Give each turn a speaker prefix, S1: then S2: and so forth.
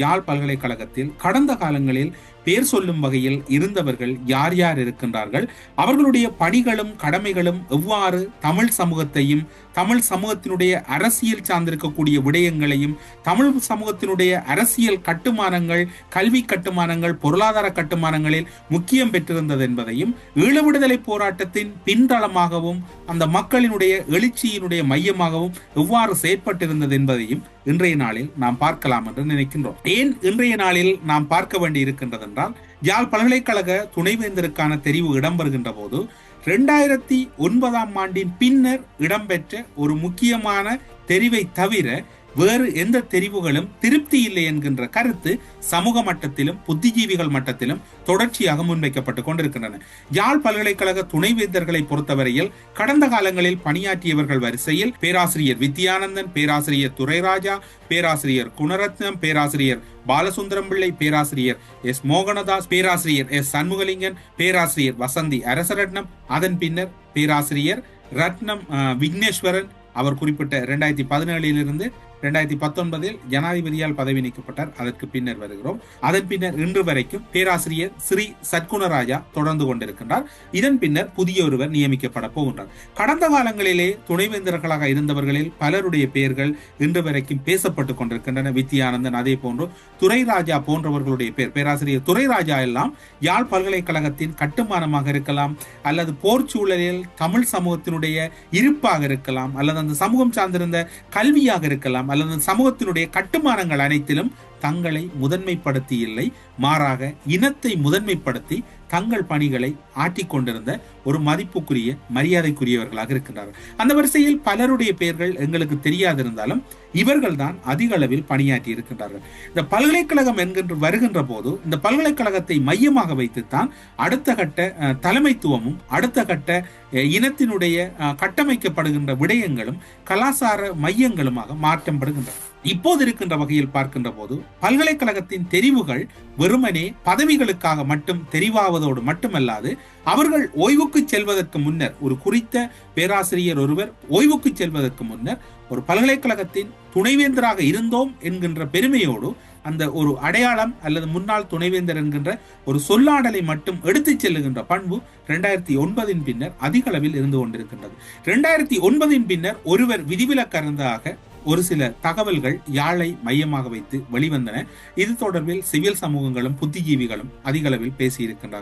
S1: யாழ் பல்கலைக்கழகத்தில் கடந்த காலங்களில் பேர் சொல்லும் வகையில் இருந்தவர்கள் யார் யார் இருக்கின்றார்கள், அவர்களுடைய பணிகளும் கடமைகளும் எவ்வாறு தமிழ் சமூகத்தையும் தமிழ் சமூகத்தினுடைய அரசியல் சார்ந்திருக்கக்கூடிய விடயங்களையும் தமிழ் சமூகத்தினுடைய அரசியல் கட்டுமானங்கள், கல்வி கட்டுமானங்கள், பொருளாதார கட்டுமானங்களில் முக்கியம் பெற்றிருந்தது என்பதையும், ஈழ விடுதலை போராட்டத்தின் பின்தளமாகவும் அந்த மக்களினுடைய எழுச்சியினுடைய மையமாகவும் எவ்வாறு செயற்பட்டிருந்தது என்பதையும் இன்றைய நாளில் நாம் பார்க்கலாம் என்று நினைக்கின்றோம். ஏன் இன்றைய நாளில் நாம் பார்க்க வேண்டி இருக்கின்றது என்றால், யாழ் பல்கலைக்கழக துணைவேந்தருக்கான தெரிவு இடம்பெறுகின்ற போது 2009 ஆண்டின் பின்னர் இடம்பெற்ற ஒரு முக்கியமான தெரிவை தவிர வேறு எந்த தெரிவுகளும் திருப்தி இல்லை என்கின்ற கருத்து சமூக மட்டத்திலும் புத்திஜீவிகள் மட்டத்திலும் தொடர்ச்சியாக முன்வைக்கப்பட்டுக் கொண்டிருக்கின்றன. யாழ் பல்கலைக்கழக துணைவேந்தர்களை பொறுத்தவரையில் கடந்த காலங்களில் பணியாற்றியவர்கள் வரிசையில் பேராசிரியர் வித்யானந்தன், பேராசிரியர் துரைராஜா, பேராசிரியர் குணரத்னம், பேராசிரியர் பாலசுந்தரம் பிள்ளை, பேராசிரியர் எஸ் மோகனதாஸ், பேராசிரியர் எஸ் சண்முகலிங்கன், பேராசிரியர் வசந்தி அரசரட்னம், அதன் பின்னர் பேராசிரியர் ரத்னம் விக்னேஸ்வரன். அவர் குறிப்பிட்ட 2017 2019 ஜனாதிபதியால் பதவி நீக்கப்பட்டார். அதற்கு பின்னர் வருகிறோம். அதன் பின்னர் இன்று வரைக்கும் பேராசிரியர் ஸ்ரீ சத்குணராஜா தொடர்ந்து கொண்டிருக்கின்றார். இதன் பின்னர் புதிய ஒருவர் நியமிக்கப்பட போகின்றார். கடந்த காலங்களிலே துணைவேந்தர்களாக இருந்தவர்களில் பலருடைய பெயர்கள் இன்று வரைக்கும் பேசப்பட்டுக் கொண்டிருக்கின்றன. வித்யானந்தன், அதே போன்று துரைராஜா போன்றவர்களுடைய பெயர், பேராசிரியர் துரைராஜா எல்லாம் யாழ் பல்கலைக்கழகத்தின் கட்டுமானமாக இருக்கலாம், அல்லது போர் சூழலில் தமிழ் சமூகத்தினுடைய இருப்பாக இருக்கலாம், அல்லது அந்த சமூகம் சார்ந்திருந்த கல்வியாக இருக்கலாம், அல்லது சமூகத்தினுடைய கட்டுமானங்கள் அனைத்திலும் தங்களை முதன்மைப்படுத்தி இல்லை, மாறாக இனத்தை முதன்மைப்படுத்தி தங்கள் பணிகளை ஆற்றிக் கொண்டிருந்த ஒரு மதிப்புக்குரிய மரியாதைக்குரியவர்களாக இருக்கின்றார்கள். அந்த வரிசையில் பலருடைய பெயர்கள் எங்களுக்கு தெரியாதிருந்தாலும் இவர்கள் தான் அதிக அளவில் பணியாற்றி இருக்கின்றார்கள். இந்த பல்கலைக்கழகம் என்கின்ற வருகின்ற போது இந்த பல்கலைக்கழகத்தை மையமாக வைத்துத்தான் அடுத்த கட்ட தலைமைத்துவமும் அடுத்த கட்ட இனத்தினுடைய கட்டமைக்கப்படுகின்ற விடயங்களும் கலாசார மையங்களுமாக மாற்றப்படுகின்றன. இப்போது இருக்கின்ற வகையில் பார்க்கின்ற போது பல்கலைக்கழகத்தின் தெரிவுகள் வெறுமனே பதவிகளுக்காக மட்டும் தெரிவாவதோடு மட்டுமல்லாது, அவர்கள் ஓய்வுக்கு செல்வதற்கு முன்னர், ஒரு குறித்த பேராசிரியர் ஒருவர் ஓய்வுக்கு செல்வதற்கு முன்னர் ஒரு பல்கலைக்கழகத்தின் துணைவேந்தராக இருந்தோம் என்கின்ற பெருமையோடு அந்த ஒரு அடையாளம் அல்லது முன்னாள் துணைவேந்தர் என்கின்ற ஒரு சொல்லாடலை மட்டும் எடுத்துச் செல்லுகின்ற பண்பு 2009 பின்னர் அதிக அளவில் இருந்து கொண்டிருக்கின்றது. 2009 பின்னர் ஒருவர் விதிவிலக்கறந்தாக ஒரு சில தகவல்கள் யாழை மையமாக வைத்து வெளிவந்தன. இது தொடர்பில் சிவில் சமூகங்களும் புத்திஜீவிகளும் அதிக அளவில் பேசியிருக்கின்றார்கள்.